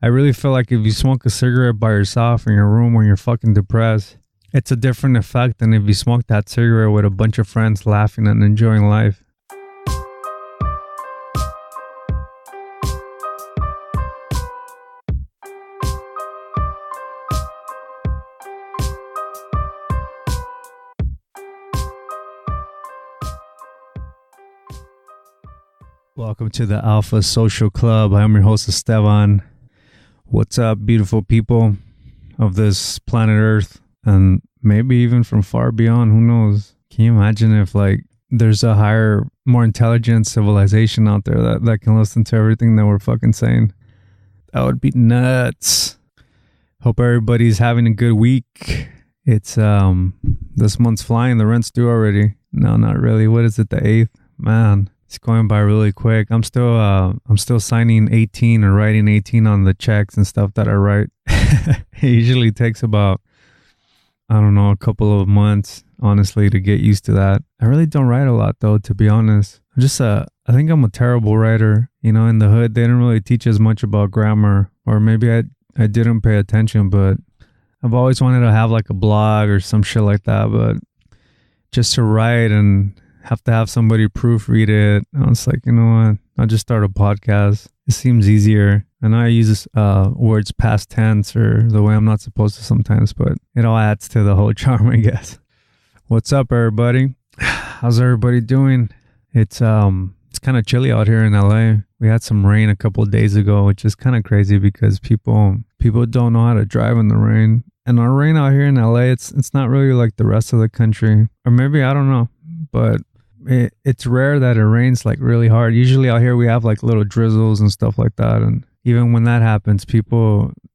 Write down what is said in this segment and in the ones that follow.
I really feel like if you smoke a cigarette by yourself in your room when you're fucking depressed, it's a different effect than if you smoke that cigarette with a bunch of friends laughing and enjoying life. Welcome to the Alpha Social Club. I'm your host, Esteban. What's up, beautiful people of this planet Earth, and maybe even from far beyond? Who knows? Can you imagine if there's a higher, more intelligent civilization out there that can listen to everything that we're fucking saying? That would be nuts. Hope everybody's having a good week. It's this month's flying. The rent's due already. No, not really. What is it? The 8th? Man. It's going by really quick. I'm still signing 18 or writing 18 on the checks and stuff that I write. It usually takes about, I don't know, a couple of months, honestly, to get used to that. I really don't write a lot, though, to be honest. I think I'm a terrible writer. You know, in the hood, they didn't really teach us much about grammar, or maybe I didn't pay attention, but I've always wanted to have like a blog or some shit like that, but just to write and have to have somebody proofread it. I was like, you know what? I'll just start a podcast. It seems easier. I know I use this, words past tense or the way I'm not supposed to sometimes, but it all adds to the whole charm, I guess. What's up, everybody? How's everybody doing? It's kind of chilly out here in LA. We had some rain a couple of days ago, which is kind of crazy because people don't know how to drive in the rain. And our rain out here in LA, it's not really like the rest of the country. Or maybe, I don't know. But it's rare that it rains like really hard. Usually out here we have like little drizzles and stuff like that, and even when that happens,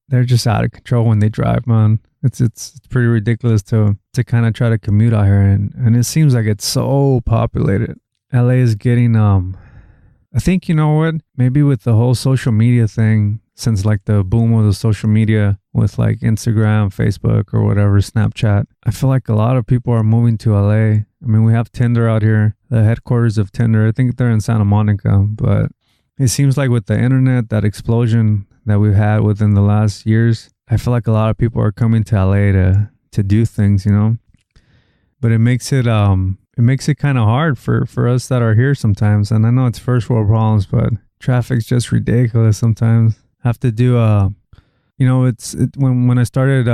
they're just out of control when they drive, man. It's pretty ridiculous to kind of try to commute out here, and it seems like it's so populated. LA is getting I think, you know what, maybe with the whole social media thing, since like the boom of the social media with like Instagram, Facebook, or whatever, Snapchat, I feel like a lot of people are moving to LA. I mean, we have Tinder out here, the headquarters of Tinder. I think they're in Santa Monica, but it seems like with the internet, that explosion that we've had within the last years, I feel like a lot of people are coming to LA to do things, you know. But it makes it kind of hard for us that are here sometimes. And I know it's first world problems, but traffic's just ridiculous sometimes. I have to do you know, when I started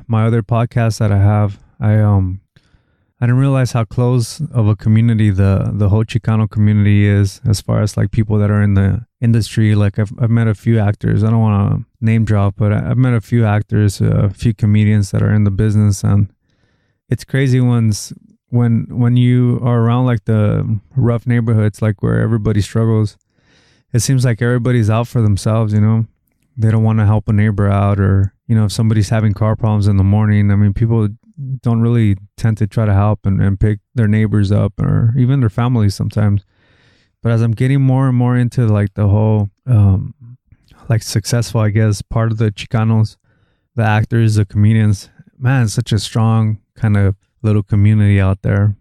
my other podcast that I have, I didn't realize how close of a community the whole Chicano community is, as far as like people that are in the industry. Like I've met a few actors. I don't want to name drop, but I've met a few actors, a few comedians that are in the business, and it's crazy when you are around like the rough neighborhoods, like where everybody struggles. It seems like everybody's out for themselves, you know. They don't want to help a neighbor out, or, you know, if somebody's having car problems in the morning, I mean, people don't really tend to try to help and pick their neighbors up, or even their families sometimes. But as I'm getting more and more into like the whole like successful, I guess, part of the Chicanos, the actors, the comedians, man, it's such a strong kind of little community out there.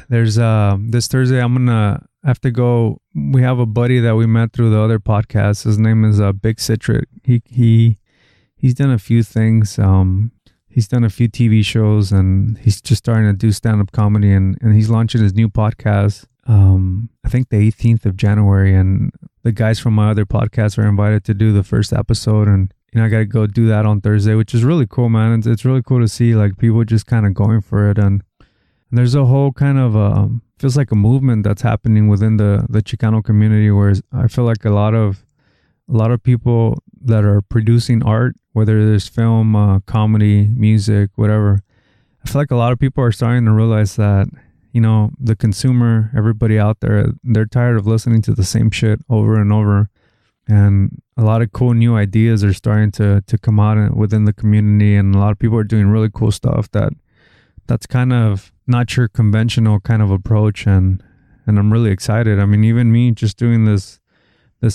There's this Thursday I'm gonna have to go. We have a buddy that we met through the other podcast. His name is Big Citric. He's done a few things. He's done a few TV shows, and he's just starting to do stand-up comedy, and he's launching his new podcast, I think the 18th of January, and the guys from my other podcast are invited to do the first episode, and, you know, I got to go do that on Thursday, which is really cool, man. It's really cool to see, like, people just kind of going for it, and there's a whole kind of, feels like a movement that's happening within the Chicano community, where I feel like a lot of people that are producing art, whether there's film, comedy, music, whatever, I feel like a lot of people are starting to realize that, you know, the consumer, everybody out there, they're tired of listening to the same shit over and over. And a lot of cool new ideas are starting to come out within the community. And a lot of people are doing really cool stuff that's kind of not your conventional kind of approach. And I'm really excited. I mean, even me just doing this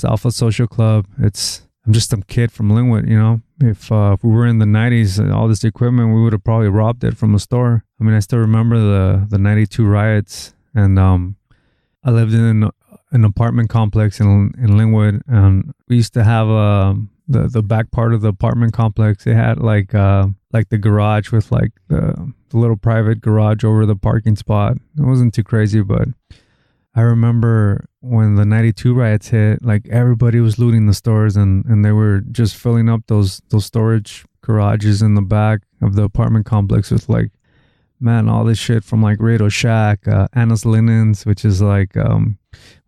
Alpha Social Club, I'm just some kid from Linwood, you know. If we were in the 90s, all this equipment, we would have probably robbed it from a store. I mean, I still remember the 92 riots, and I lived in an apartment complex in Linwood, and we used to have the back part of the apartment complex. It had like the garage with like the little private garage over the parking spot. It wasn't too crazy, but I remember when the 92 riots hit, like everybody was looting the stores, and they were just filling up those storage garages in the back of the apartment complex with like, man, all this shit from like Radio Shack, Anna's Linens, which is like,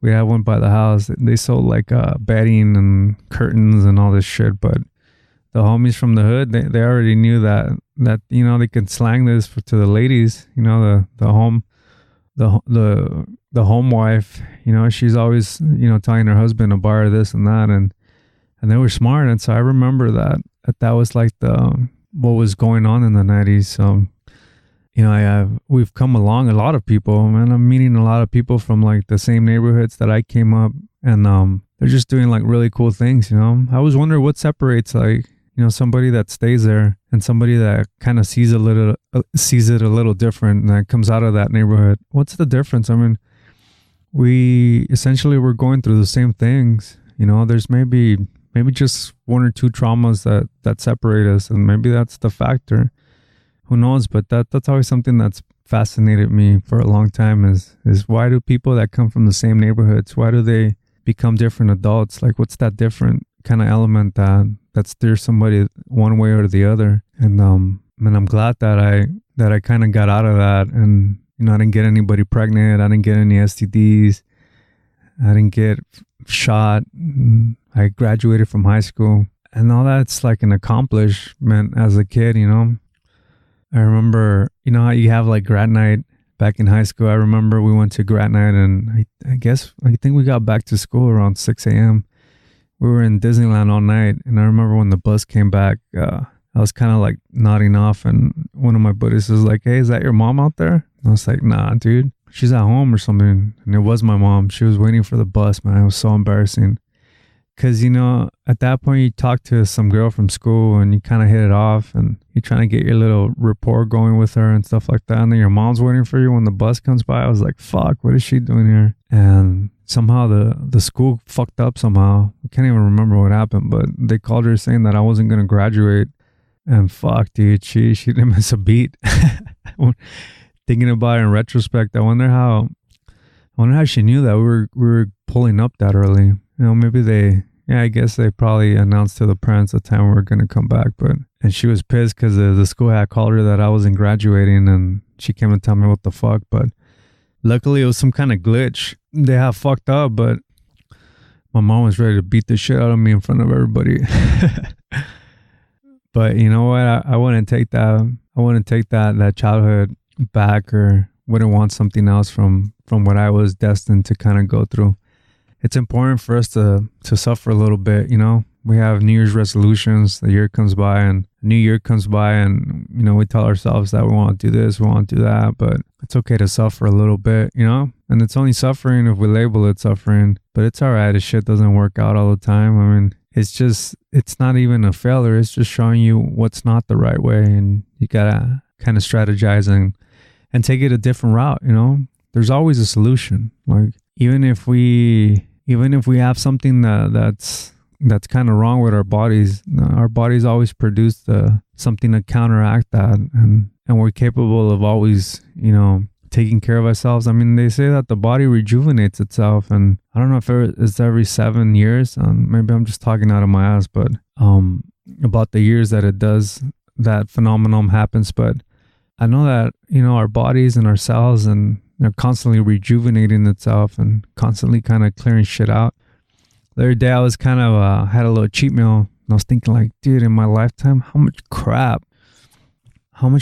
we had one by the house. They sold like bedding and curtains and all this shit, but the homies from the hood, they already knew that you know, they could slang this to the ladies, you know, the home wife, you know, she's always, you know, telling her husband to buy her this and that, and they were smart. And so I remember that was like what was going on in the 90s. So, you know, we've come along, a lot of people, man. I'm meeting a lot of people from like the same neighborhoods that I came up, and they're just doing like really cool things, you know. I was wondering what separates, like, you know, somebody that stays there and somebody that kind of sees it a little different and that comes out of that neighborhood. What's the difference? I mean, we're going through the same things, you know. There's maybe just one or two traumas that separate us, and maybe that's the factor. Who knows? But that's always something that's fascinated me for a long time is why do people that come from the same neighborhoods, why do they become different adults? Like, what's that different kind of element that steers somebody one way or the other? And I'm glad that I kind of got out of that, and you know, I didn't get anybody pregnant, I didn't get any STDs, I didn't get shot, I graduated from high school, and all that's like an accomplishment as a kid, you know. I remember, you know how you have like grad night back in high school. I remember we went to grad night, and I think we got back to school around 6 a.m. We were in Disneyland all night, and I remember when the bus came back, I was kind of like nodding off, and one of my buddies was like, "Hey, is that your mom out there?" And I was like, "Nah, dude, she's at home or something." And it was my mom. She was waiting for the bus, man. It was so embarrassing. Because, you know, at that point, you talk to some girl from school and you kind of hit it off and you're trying to get your little rapport going with her and stuff like that. And then your mom's waiting for you when the bus comes by. I was like, fuck, what is she doing here? And somehow the school fucked up somehow. I can't even remember what happened, but they called her saying that I wasn't going to graduate. And fuck, dude, she didn't miss a beat. Thinking about it in retrospect, I wonder how she knew that we were pulling up that early. You know, maybe I guess they probably announced to the parents the time we were going to come back. And she was pissed because the school had called her that I wasn't graduating, and she came and told me what the fuck. But luckily it was some kind of glitch. They had fucked up, but my mom was ready to beat the shit out of me in front of everybody. But you know what? I wouldn't take that. I wouldn't take that childhood back, or wouldn't want something else from what I was destined to kind of go through. It's important for us to suffer a little bit, you know. We have New Year's resolutions. The year comes by and New Year comes by, and, you know, we tell ourselves that we want to do this, we want to do that, but it's okay to suffer a little bit, you know. And it's only suffering if we label it suffering, but it's all right if shit doesn't work out all the time. I mean, it's not even a failure. It's just showing you what's not the right way, and you gotta kind of strategize and take it a different route, you know. There's always a solution. Like, even if we have something that's kind of wrong with our bodies always produce something to counteract that, and we're capable of always, you know, taking care of ourselves. I mean, they say that the body rejuvenates itself, and I don't know if it's every 7 years. Maybe I'm just talking out of my ass, but about the years that it does, that phenomenon happens. But I know that, you know, our bodies and our cells, and they're constantly rejuvenating itself and constantly kind of clearing shit out. The other day I was kind of had a little cheat meal, and I was thinking like, dude, in my lifetime, how much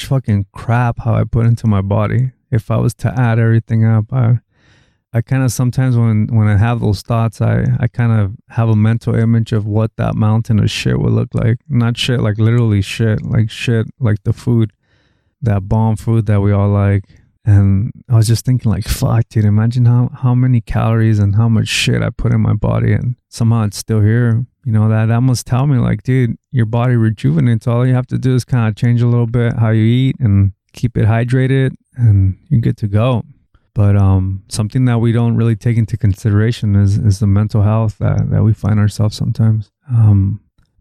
fucking crap have I put into my body? If I was to add everything up, I kind of sometimes when I have those thoughts, I kind of have a mental image of what that mountain of shit would look like. Not shit like literally shit like the food, that bomb food that we all like. And I was just thinking like, fuck, dude, imagine how many calories and how much shit I put in my body, and somehow it's still here. You know, that must tell me like, dude, your body rejuvenates. All you have to do is kind of change a little bit how you eat and keep it hydrated, and you're good to go. But something that we don't really take into consideration is the mental health that we find ourselves sometimes.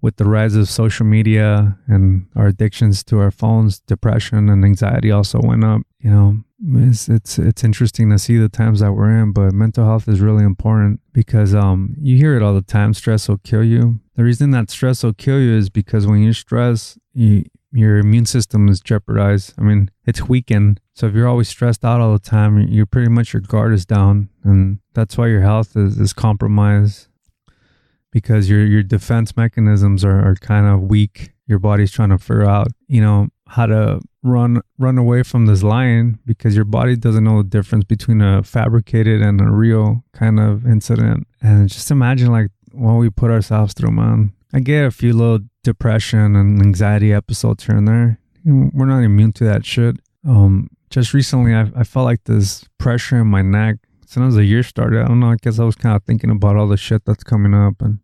With the rise of social media and our addictions to our phones, depression and anxiety also went up. You know, it's interesting to see the times that we're in, but mental health is really important because you hear it all the time. Stress will kill you. The reason that stress will kill you is because when you're stressed, your immune system is jeopardized. I mean, it's weakened. So if you're always stressed out all the time, you're pretty much, your guard is down, and that's why your health is compromised, because your defense mechanisms are kind of weak. Your body's trying to figure out, you know, how to run away from this lion, because your body doesn't know the difference between a fabricated and a real kind of incident. And just imagine like what we put ourselves through, man. I get a few little depression and anxiety episodes here and there. You know, we're not immune to that shit. Just recently, I felt like this pressure in my neck. As soon as the year started, I don't know, I guess I was kind of thinking about all the shit that's coming up and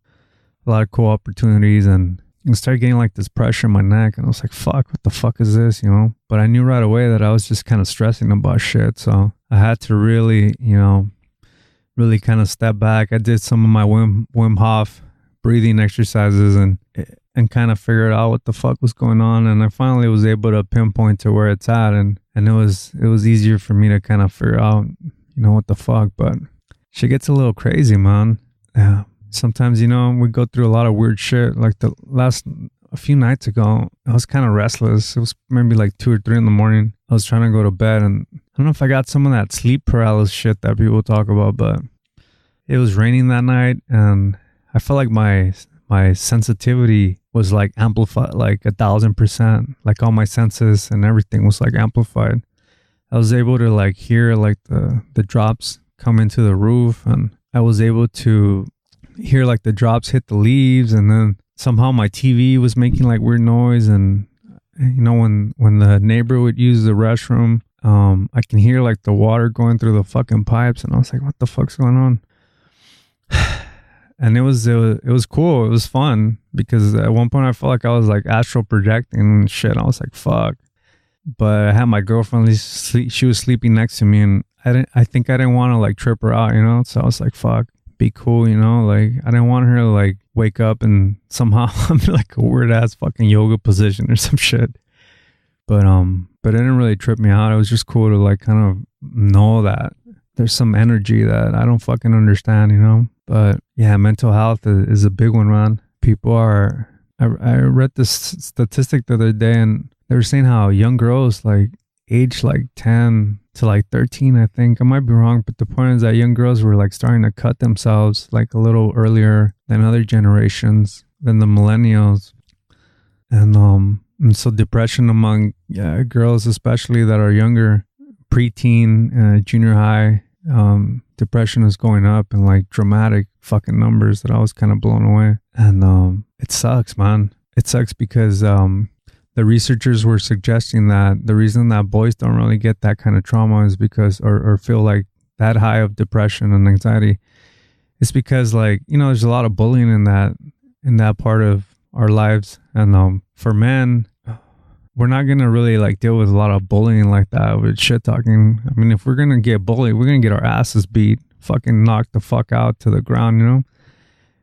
a lot of cool opportunities, and I started getting like this pressure in my neck, and I was like, fuck, what the fuck is this, you know? But I knew right away that I was just kind of stressing about shit, so I had to really, you know, really kind of step back. I did some of my Wim Hof breathing exercises and kind of figured out what the fuck was going on, and I finally was able to pinpoint to where it's at, and it was easier for me to kind of figure out, you know, what the fuck. But shit gets a little crazy, man. Yeah. Sometimes, you know, we go through a lot of weird shit. Like a few nights ago, I was kind of restless. It was maybe like 2 or 3 in the morning. I was trying to go to bed, and I don't know if I got some of that sleep paralysis shit that people talk about, but it was raining that night, and I felt like my sensitivity was like amplified, like 1,000%. Like all my senses and everything was like amplified. I was able to like hear like the drops come into the roof, and I was able to hear like the drops hit the leaves, and then somehow my TV was making like weird noise, and you know, when the neighbor would use the restroom, I can hear like the water going through the fucking pipes, and I was like, what the fuck's going on? And it was cool. It was fun, because at one point I felt like I was like astral projecting and shit. I was like, fuck. But I had my girlfriend, she was sleeping next to me, and I think I didn't want to like trip her out, you know? So I was like, fuck, be cool, you know? Like, I didn't want her to like wake up and somehow I'm in like a weird ass fucking yoga position or some shit. But it didn't really trip me out. It was just cool to like kind of know that there's some energy that I don't fucking understand, you know? But yeah, mental health is a big one, man. People are, I read this statistic the other day, and they were saying how young girls like age like 10 to like 13, I think. I might be wrong, but the point is that young girls were like starting to cut themselves like a little earlier than other generations, than the millennials. And so depression among girls, especially that are younger, preteen, junior high, depression is going up in like dramatic fucking numbers that I was kind of blown away. And it sucks, man. It sucks because the researchers were suggesting that the reason that boys don't really get that kind of trauma is because, or feel like that high of depression and anxiety, it's because, like, you know, there's a lot of bullying in that part of our lives. And for men, we're not going to really like deal with a lot of bullying like that, with shit talking. I mean, if we're going to get bullied, we're going to get our asses beat, fucking knocked the fuck out to the ground, you know?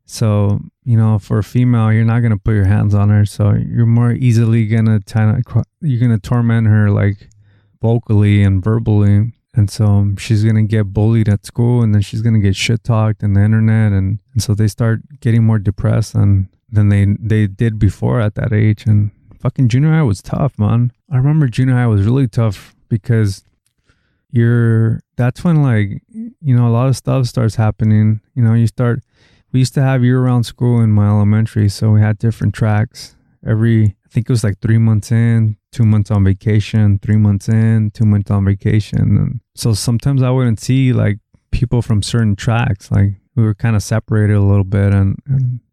So, you know, for a female, you're not going to put your hands on her. So you're more easily going to you're going to torment her like vocally and verbally. And so she's going to get bullied at school, and then she's going to get shit talked in the internet. And so they start getting more depressed than they did before at that age. And fucking junior high was tough, man. I remember junior high was really tough because that's when, like, you know, a lot of stuff starts happening. You know, we used to have year-round school in my elementary, so we had different tracks. I think it was like 3 months in, 2 months on vacation, 3 months in, 2 months on vacation. And so sometimes I wouldn't see like people from certain tracks. Like, we were kind of separated a little bit. And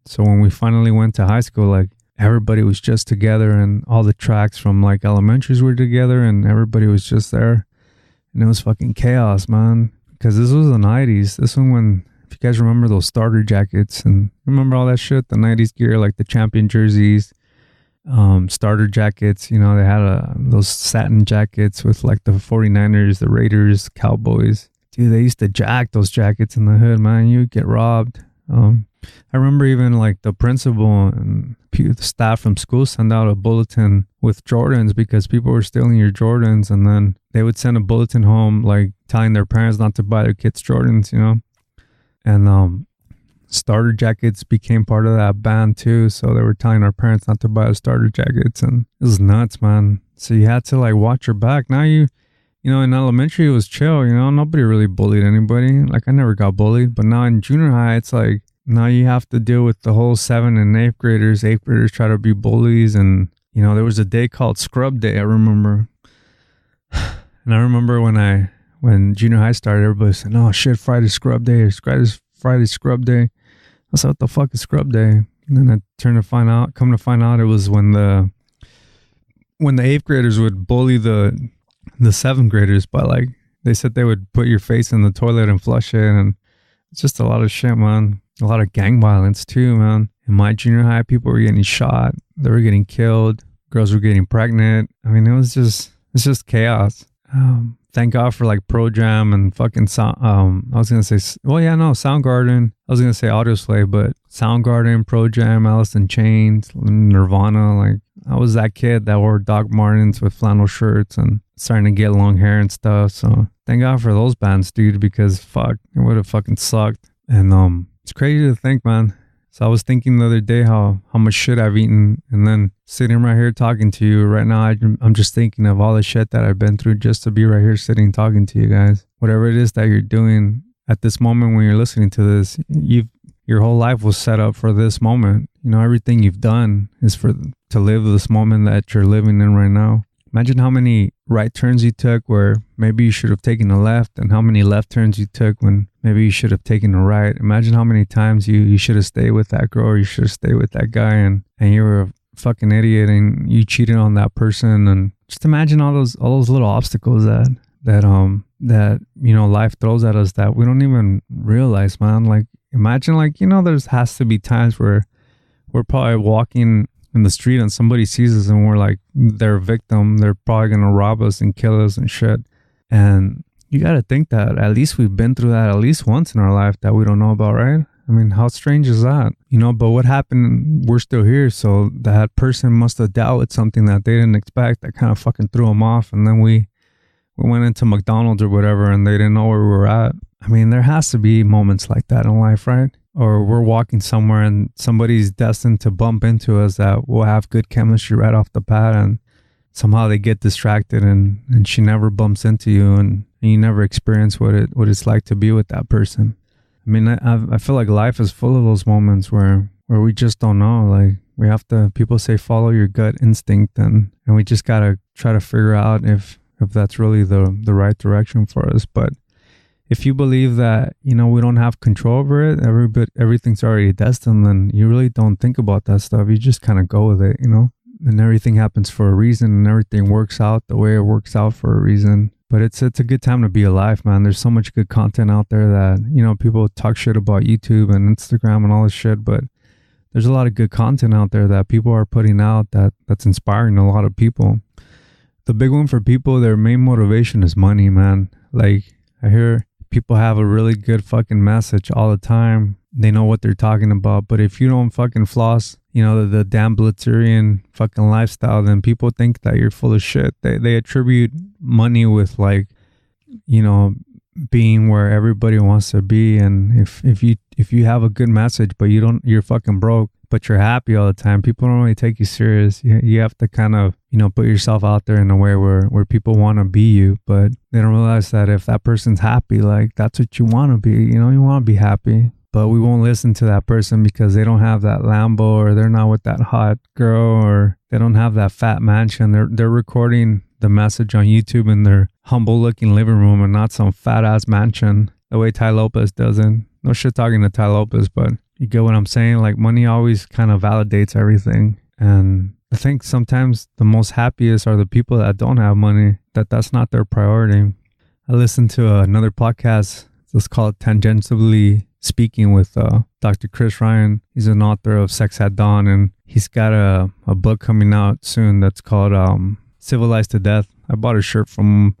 so when we finally went to high school, like, everybody was just together, and all the tracks from like elementaries were together, and everybody was just there. And it was fucking chaos, man. Because this was the 90s. This one when, if you guys remember those starter jackets and remember all that shit, the 90s gear, like the champion jerseys, starter jackets. You know, they had those satin jackets with like the 49ers, the Raiders, Cowboys. Dude, they used to jack those jackets in the hood, man. You'd get robbed. I remember even like the principal and the staff from school send out a bulletin with Jordans because people were stealing your Jordans, and then they would send a bulletin home like telling their parents not to buy their kids Jordans, you know. And starter jackets became part of that ban too, so they were telling our parents not to buy the starter jackets, and it was nuts, man. So you had to like watch your back. Now you know, in elementary it was chill, you know, nobody really bullied anybody. Like I never got bullied, but now in junior high it's like now you have to deal with the whole 7th and 8th graders. 8th graders try to be bullies, and you know, there was a day called Scrub Day, I remember. And I remember when junior high started, everybody said, "Oh shit, Friday's Scrub Day, or Friday's Scrub Day." I was like, "What the fuck is Scrub Day?" And then I come to find out it was when the 8th graders would bully the 7th graders, but like they said they would put your face in the toilet and flush it, and it's just a lot of shit, man. A lot of gang violence too, man. In my junior high, people were getting shot, they were getting killed, girls were getting pregnant. I mean, it's just chaos. Thank God for like Pro Jam and fucking Soundgarden. I was gonna say Audioslave, but Soundgarden, Pro Jam, Alice in Chains, Nirvana. Like I was that kid that wore Doc Martens with flannel shirts and starting to get long hair and stuff. So thank God for those bands, dude, because fuck, it would have fucking sucked. And it's crazy to think, man. So I was thinking the other day how much shit I've eaten, and then sitting right here talking to you right now, I'm just thinking of all the shit that I've been through just to be right here sitting talking to you guys. Whatever it is that you're doing at this moment when you're listening to this, your whole life was set up for this moment. You know, everything you've done is to live this moment that you're living in right now. Imagine how many right turns you took where maybe you should have taken a left, and how many left turns you took when maybe you should have taken a right. Imagine how many times you should have stayed with that girl, or you should have stayed with that guy, and you were a fucking idiot and you cheated on that person. And just imagine all those little obstacles that you know, life throws at us that we don't even realize, man. Like imagine, like, you know, there's has to be times where we're probably walking in the street and somebody sees us and we're like their victim. They're probably gonna rob us and kill us and shit. And you gotta think that at least we've been through that at least once in our life that we don't know about, right? I mean, how strange is that? You know, but what happened? We're still here, so that person must have dealt with something that they didn't expect that kind of fucking threw them off. And then we went into McDonald's or whatever and they didn't know where we were at. I mean, there has to be moments like that in life, right? Or we're walking somewhere and somebody's destined to bump into us that will have good chemistry right off the bat, and somehow they get distracted and she never bumps into you, and you never experience what it's like to be with that person. I mean, I feel like life is full of those moments where we just don't know. Like we have to, people say follow your gut instinct, and we just gotta try to figure out if that's really the right direction for us. But if you believe that, you know, we don't have control over it, everything's already destined, then you really don't think about that stuff. You just kind of go with it, you know, and everything happens for a reason, and everything works out the way it works out for a reason. But it's a good time to be alive, man. There's so much good content out there that, you know, people talk shit about YouTube and Instagram and all this shit, but there's a lot of good content out there that people are putting out that's inspiring a lot of people. The big one for people, their main motivation is money, man. Like I hear people have a really good fucking message all the time. They know what they're talking about. But if you don't fucking floss, you know, the damn Blitzerian fucking lifestyle, then people think that you're full of shit. They attribute money with, like, you know, being where everybody wants to be. And if you have a good message, but you're fucking broke, but you're happy all the time, people don't really take you serious. You have to kind of, you know, put yourself out there in a way where people want to be you, but they don't realize that if that person's happy, like that's what you want to be. You know, you want to be happy, but we won't listen to that person because they don't have that Lambo, or they're not with that hot girl, or they don't have that fat mansion. They're recording the message on YouTube in their humble looking living room and not some fat ass mansion the way Ty Lopez doesn't. No shit talking to Ty Lopez, but you get what I'm saying? Like money always kind of validates everything. And I think sometimes the most happiest are the people that don't have money, that's not their priority. I listened to another podcast. It's called Tangentially Speaking with Dr. Chris Ryan. He's an author of Sex at Dawn, and he's got a book coming out soon that's called Civilized to Death. I bought a shirt from him.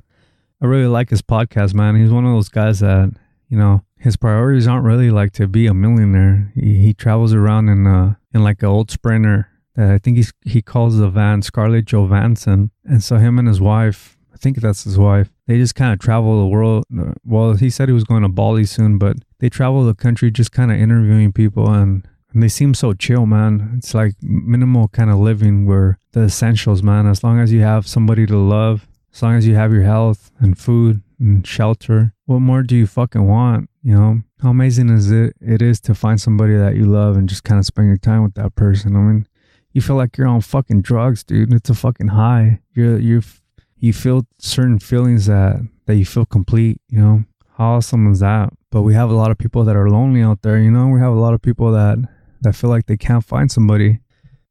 I really like his podcast, man. He's one of those guys that, you know, his priorities aren't really like to be a millionaire. He travels around in like an old Sprinter that I think he calls the van Scarlett Johansson. And so him and his wife, I think that's his wife, they just kind of travel the world. Well, he said he was going to Bali soon, but they travel the country just kind of interviewing people, and they seem so chill, man. It's like minimal kind of living where the essentials, man. As long as you have somebody to love, as long as you have your health and food and shelter, what more do you fucking want? You know, how amazing is it is to find somebody that you love and just kind of spend your time with that person. I mean, you feel like you're on fucking drugs, dude. It's a fucking high. You feel certain feelings that you feel complete, you know. How awesome is that? But we have a lot of people that are lonely out there, you know. We have a lot of people that feel like they can't find somebody.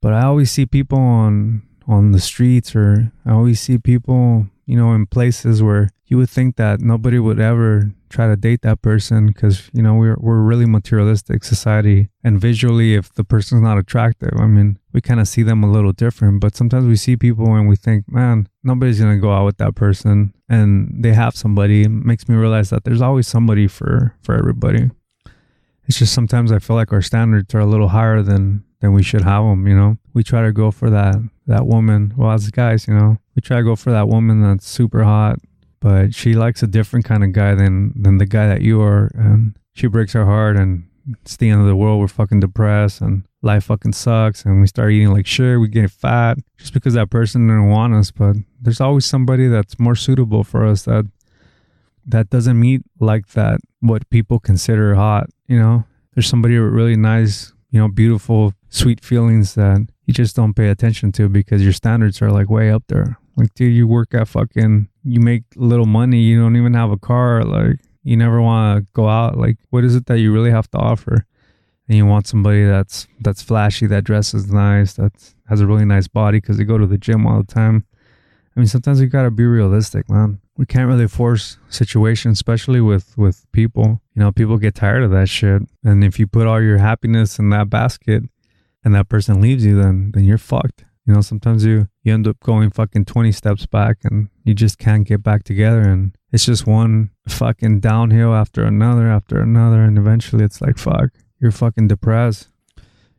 But I always see people on the streets, or I always see people, you know, in places where you would think that nobody would ever try to date that person because, you know, we're a really materialistic society. And visually, if the person's not attractive, I mean, we kind of see them a little different. But sometimes we see people and we think, man, nobody's going to go out with that person. And they have somebody. It makes me realize that there's always somebody for everybody. It's just sometimes I feel like our standards are a little higher than we should have them, you know. We try to go for that woman. Well, as guys, you know, we try to go for that woman that's super hot, but she likes a different kind of guy than the guy that you are. And she breaks our heart, and it's the end of the world. We're fucking depressed and life fucking sucks. And we start eating like shit. We get fat just because that person didn't want us. But there's always somebody that's more suitable for us that doesn't meet like that, what people consider hot, you know. There's somebody with really nice, you know, beautiful, sweet feelings that you just don't pay attention to because your standards are like way up there. Like, dude, you work at you make little money, you don't even have a car, like, you never want to go out. Like, what is it that you really have to offer? And you want somebody that's flashy, that dresses nice, that has a really nice body because they go to the gym all the time. I mean, sometimes you got to be realistic, man. We can't really force situations, especially with people. You know, people get tired of that shit. And if you put all your happiness in that basket and that person leaves you, then you're fucked. You know, sometimes you end up going fucking 20 steps back and you just can't get back together. And it's just one fucking downhill after another. And eventually it's like, fuck, you're fucking depressed.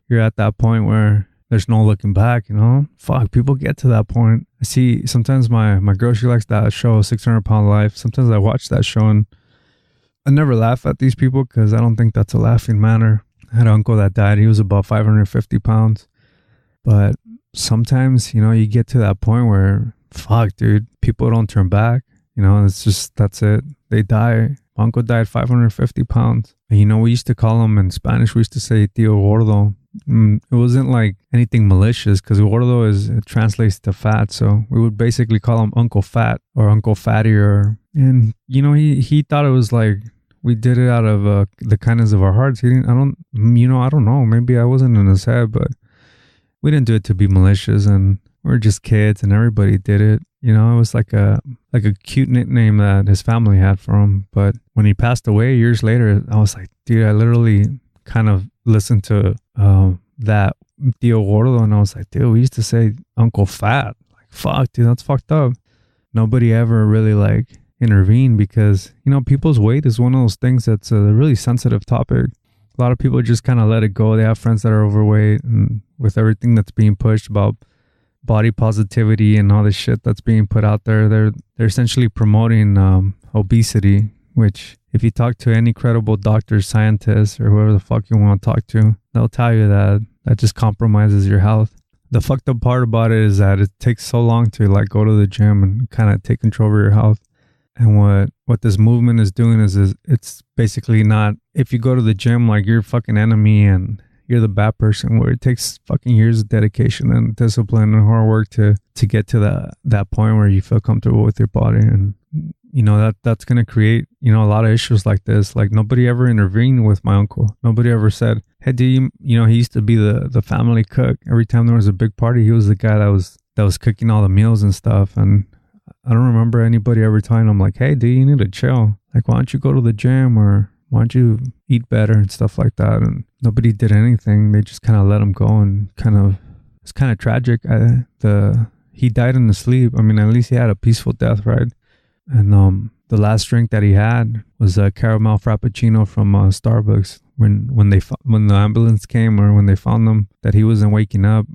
You're at that point where there's no looking back, you know? Fuck, people get to that point. I see sometimes my girl, she likes that show, 600 Pound Life. Sometimes I watch that show and I never laugh at these people because I don't think that's a laughing matter. I had an uncle that died. He was about 550 pounds. But sometimes, you know, you get to that point where, fuck, dude, people don't turn back. You know, it's just, that's it. They die. My uncle died 550 pounds. And, you know, we used to call him in Spanish, we used to say tío gordo. It wasn't like anything malicious because gordo it translates to fat. So we would basically call him Uncle Fat or Uncle Fatty. And, you know, he thought it was like we did it out of the kindness of our hearts. I don't know. Maybe I wasn't in his head, but we didn't do it to be malicious, and we were just kids and everybody did it. You know, it was like a cute nickname that his family had for him. But when he passed away years later, I was like, dude, I literally kind of listened to that Tío Gordo, and I was like, dude, we used to say Uncle Fat. Like, fuck, dude, that's fucked up. Nobody ever really like intervened because, you know, people's weight is one of those things that's a really sensitive topic. A lot of people just kind of let it go. They have friends that are overweight, and with everything that's being pushed about body positivity and all this shit that's being put out there, they're essentially promoting obesity, which if you talk to any credible doctor, scientist, or whoever the fuck you want to talk to, they'll tell you that just compromises your health. The fucked up part about it is that it takes so long to like go to the gym and kind of take control of your health. And what this movement is doing is it's basically not, if you go to the gym, like you're a fucking enemy and you're the bad person, where it takes fucking years of dedication and discipline and hard work to get to that point where you feel comfortable with your body. And, you know, that's going to create, you know, a lot of issues like this. Like, nobody ever intervened with my uncle. Nobody ever said, hey, do you know, he used to be the family cook. Every time there was a big party, he was the guy that was cooking all the meals and stuff. And I don't remember anybody ever telling him like, hey, dude, you need to chill. Like, why don't you go to the gym, or why don't you eat better and stuff like that? And nobody did anything. They just kind of let him go and kind of it's kind of tragic. He died in his sleep. I mean, at least he had a peaceful death, right? And the last drink that he had was a caramel frappuccino from Starbucks. When the ambulance came, or when they found him that he wasn't waking up,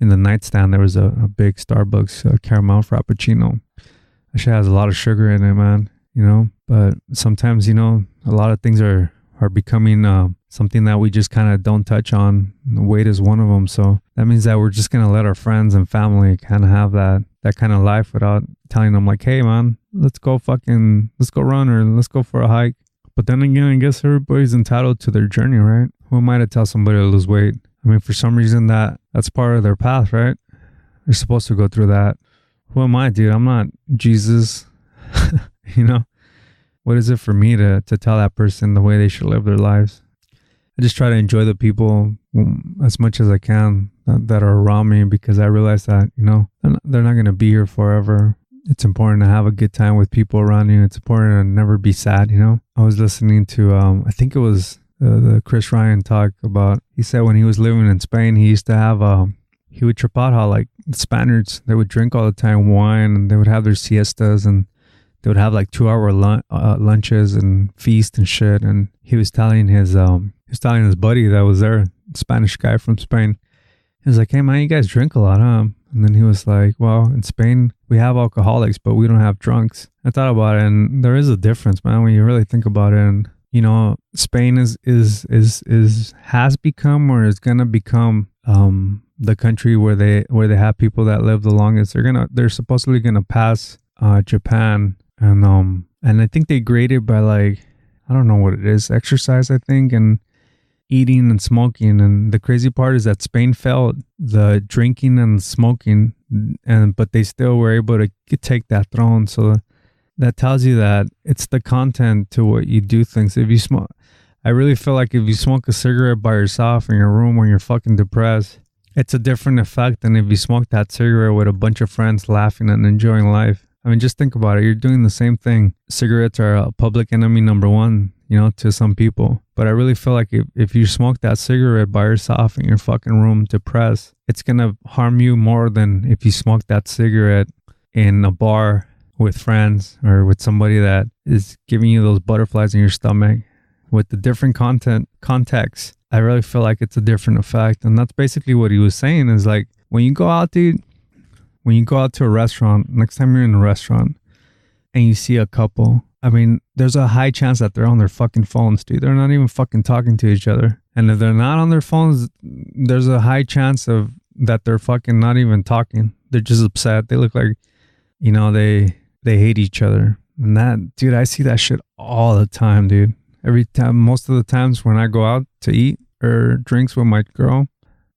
in the nightstand there was a big Starbucks caramel frappuccino. That shit has a lot of sugar in it, man. You know, but sometimes, you know, a lot of things are becoming something that we just kind of don't touch on. Weight is one of them. So that means that we're just gonna let our friends and family kind of have that kind of life without telling them like, hey man, let's go run, or let's go for a hike. But then again, I guess everybody's entitled to their journey, right? Who am I to tell somebody to lose weight? I mean, for some reason that's part of their path, right? They're supposed to go through that. Who am I, dude? I'm not Jesus. You know, what is it for me to tell that person the way they should live their lives? I just try to enjoy the people as much as I can that are around me, because I realize that, you know, they're not going to be here forever. It's important to have a good time with people around you. It's important to never be sad, you know. I was listening to, I think it was the Chris Ryan talk about, he said when he was living in Spain, he used to have, he would trip out how like the Spaniards, they would drink all the time wine, and they would have their siestas, and they would have like 2-hour lunches and feast and shit. And he was telling his buddy that was there, Spanish guy from Spain. He was like, hey man, you guys drink a lot, huh? And then he was like, well, in Spain we have alcoholics, but we don't have drunks. I thought about it, and there is a difference, man, when you really think about it. And you know, Spain has become, or is gonna become, the country where they have people that live the longest. They're supposedly gonna pass Japan. And I think they grade it by like, I don't know what it is, exercise, I think, and eating and smoking. And the crazy part is that Spain failed the drinking and smoking, but they still were able to take that throne. So that tells you that it's the content to what you do things. If you smoke, I really feel like if you smoke a cigarette by yourself in your room when you're fucking depressed, it's a different effect than if you smoke that cigarette with a bunch of friends laughing and enjoying life. I mean, just think about it. You're doing the same thing. Cigarettes are a public enemy number one, you know, to some people. But I really feel like if you smoke that cigarette by yourself in your fucking room depressed, it's going to harm you more than if you smoke that cigarette in a bar with friends, or with somebody that is giving you those butterflies in your stomach. With the different context, I really feel like it's a different effect. And that's basically what he was saying, is like, when you go out, dude, when you go out to a restaurant, next time you're in a restaurant and you see a couple, I mean, there's a high chance that they're on their fucking phones, dude. They're not even fucking talking to each other. And if they're not on their phones, there's a high chance that they're fucking not even talking. They're just upset. They look like, you know, they hate each other. And that, dude, I see that shit all the time, dude. Every time, most of the times when I go out to eat or drinks with my girl,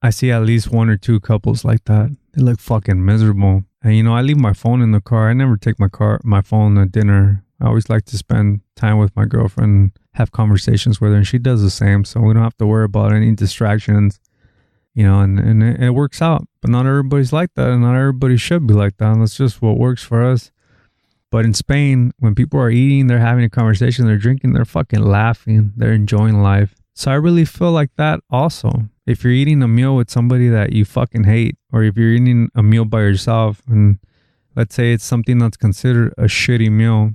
I see at least 1 or 2 couples like that. They look fucking miserable. And you know, I leave my phone in the car. I never take my phone at dinner. I always like to spend time with my girlfriend, have conversations with her, and she does the same. So we don't have to worry about any distractions, you know, and it works out. But not everybody's like that, and not everybody should be like that. And that's just what works for us. But in Spain, when people are eating, they're having a conversation, they're drinking, they're fucking laughing, they're enjoying life. So I really feel like that also. If you're eating a meal with somebody that you fucking hate, or if you're eating a meal by yourself, and let's say it's something that's considered a shitty meal,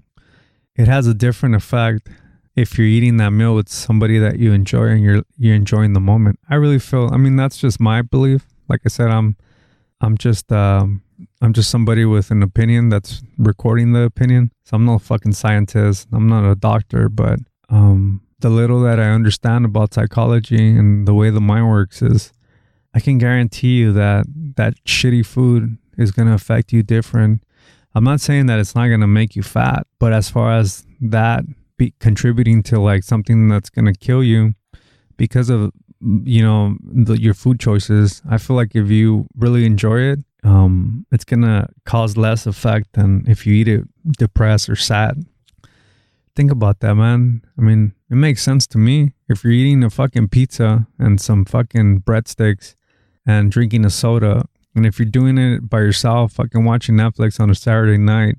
it has a different effect if you're eating that meal with somebody that you enjoy and you're enjoying the moment. I really feel, I mean, that's just my belief. Like I said, I'm just somebody with an opinion that's recording the opinion. So I'm no fucking scientist. I'm not a doctor, but the little that I understand about psychology and the way the mind works is, I can guarantee you that shitty food is going to affect you different. I'm not saying that it's not going to make you fat, but as far as that be contributing to like something that's going to kill you because of, you know, your food choices, I feel like if you really enjoy it, it's going to cause less effect than if you eat it depressed or sad. Think about that, man. I mean, it makes sense to me. If you're eating a fucking pizza and some fucking breadsticks and drinking a soda, and if you're doing it by yourself, fucking watching Netflix on a Saturday night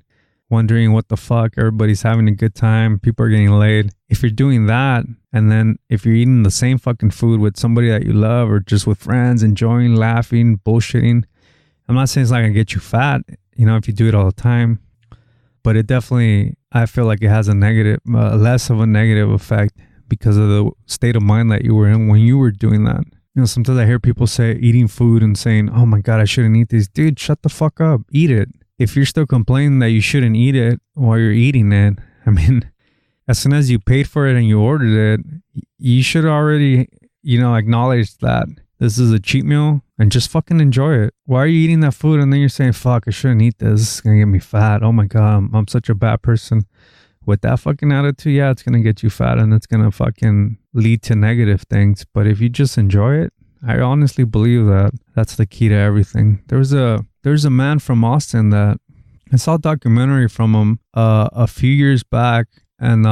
wondering what the fuck, everybody's having a good time, people are getting laid. If you're doing that, and then if you're eating the same fucking food with somebody that you love or just with friends, enjoying, laughing, bullshitting, I'm not saying it's not gonna get you fat, you know, if you do it all the time, but it definitely, I feel like it has a negative, less of a negative effect because of the state of mind that you were in when you were doing that. You know, sometimes I hear people say eating food and saying, oh my God, I shouldn't eat this. Dude, shut the fuck up. Eat it. If you're still complaining that you shouldn't eat it while you're eating it, I mean, as soon as you paid for it and you ordered it, you should already, you know, acknowledge that this is a cheat meal and just fucking enjoy it. Why are you eating that food and then you're saying, fuck, I shouldn't eat this. This is going to get me fat. Oh my God, I'm such a bad person. With that fucking attitude, yeah, it's going to get you fat and it's going to fucking lead to negative things. But if you just enjoy it, I honestly believe that that's the key to everything. There's a man from Austin that I saw a documentary from him a few years back, and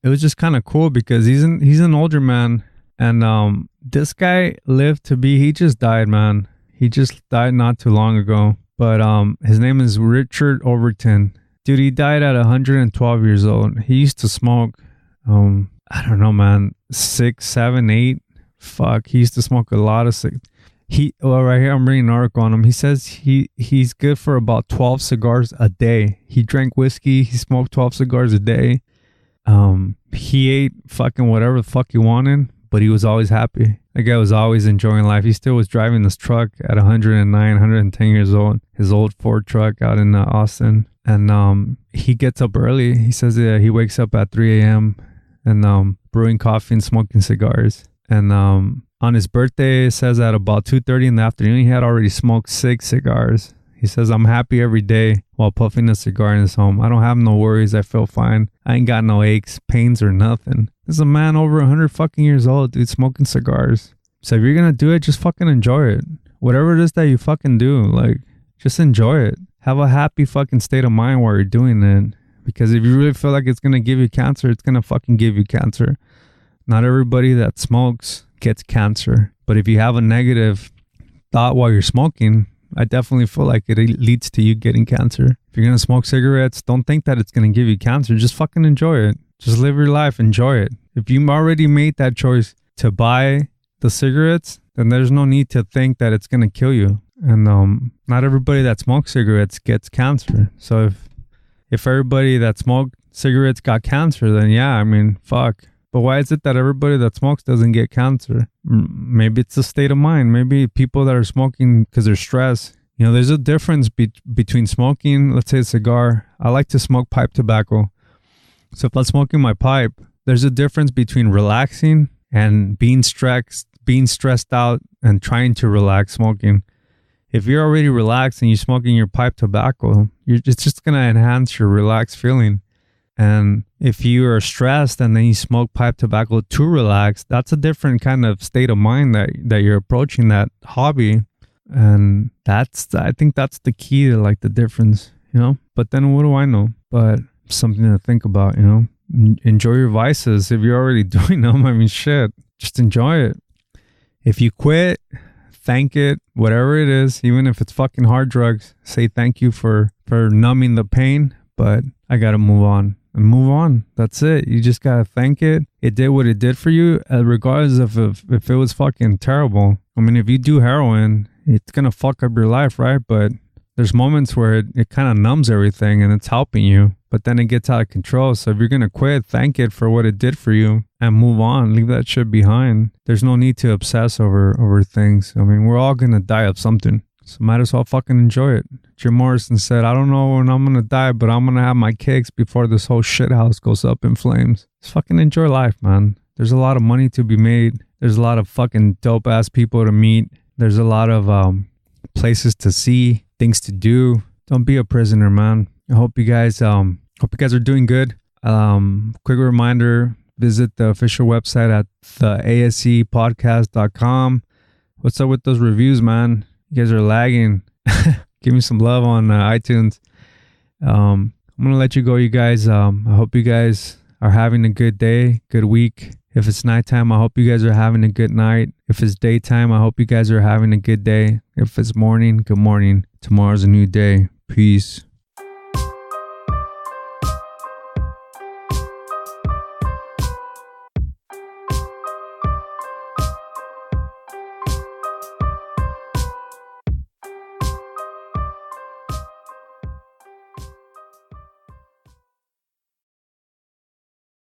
it was just kind of cool because he's an older man, and this guy lived to be, he just died, man. He just died not too long ago. But his name is Richard Overton. Dude, he died at 112 years old. He used to smoke, I don't know, man, 6, 7, 8. Fuck, he used to smoke a lot of cigarettes. Right here, I'm reading an article on him. He says he's good for about 12 cigars a day. He drank whiskey. He smoked 12 cigars a day. He ate fucking whatever the fuck he wanted, but he was always happy. That guy was always enjoying life. He still was driving this truck at 109, 110 years old. His old Ford truck out in Austin. And he gets up early. He says he wakes up at 3 a.m. and brewing coffee and smoking cigars. And on his birthday, it says at about 2:30 in the afternoon, he had already smoked 6 cigars. He says, I'm happy every day while puffing a cigar in his home. I don't have no worries. I feel fine. I ain't got no aches, pains, or nothing. This is a man over 100 fucking years old, dude, smoking cigars. So if you're going to do it, just fucking enjoy it. Whatever it is that you fucking do, like, just enjoy it. Have a happy fucking state of mind while you're doing it. Because if you really feel like it's going to give you cancer, it's going to fucking give you cancer. Not everybody that smokes gets cancer. But if you have a negative thought while you're smoking, I definitely feel like it leads to you getting cancer. If you're going to smoke cigarettes, don't think that it's going to give you cancer. Just fucking enjoy it. Just live your life. Enjoy it. If you already made that choice to buy the cigarettes, then there's no need to think that it's going to kill you. And not everybody that smokes cigarettes gets cancer. So if everybody that smoked cigarettes got cancer, then yeah, I mean, fuck. But why is it that everybody that smokes doesn't get cancer? Maybe it's a state of mind. Maybe people that are smoking because they're stressed. You know, there's a difference between smoking, let's say a cigar. I like to smoke pipe tobacco. So if I'm smoking my pipe, there's a difference between relaxing and being stressed out and trying to relax smoking. If you're already relaxed and you're smoking your pipe tobacco, it's just going to enhance your relaxed feeling. And if you are stressed and then you smoke pipe tobacco to relax, that's a different kind of state of mind that you're approaching that hobby. And I think that's the key to like the difference, you know. But then what do I know? But something to think about, you know. Enjoy your vices. If you're already doing them, I mean, shit, just enjoy it. If you quit, thank it, whatever it is, even if it's fucking hard drugs, say thank you for numbing the pain. But I got to move on. And move on. That's it. You just gotta thank it. It did what it did for you, regardless of if it was fucking terrible. I mean, if you do heroin, it's gonna fuck up your life, right? But there's moments where it kind of numbs everything and it's helping you, but then it gets out of control. So if you're gonna quit, thank it for what it did for you and move on. Leave that shit behind. There's no need to obsess over things. I mean, we're all gonna die of something. So might as well fucking enjoy it. Jim Morrison said, I don't know when I'm going to die, but I'm going to have my kicks before this whole shit house goes up in flames. Just fucking enjoy life, man. There's a lot of money to be made. There's a lot of fucking dope ass people to meet. There's a lot of places to see, things to do. Don't be a prisoner, man. I hope you guys are doing good. Quick reminder, visit the official website at theasepodcast.com. What's up with those reviews, man? You guys are lagging. Give me some love on iTunes. I'm going to let you go, you guys. I hope you guys are having a good day, good week. If it's nighttime, I hope you guys are having a good night. If it's daytime, I hope you guys are having a good day. If it's morning, good morning. Tomorrow's a new day. Peace.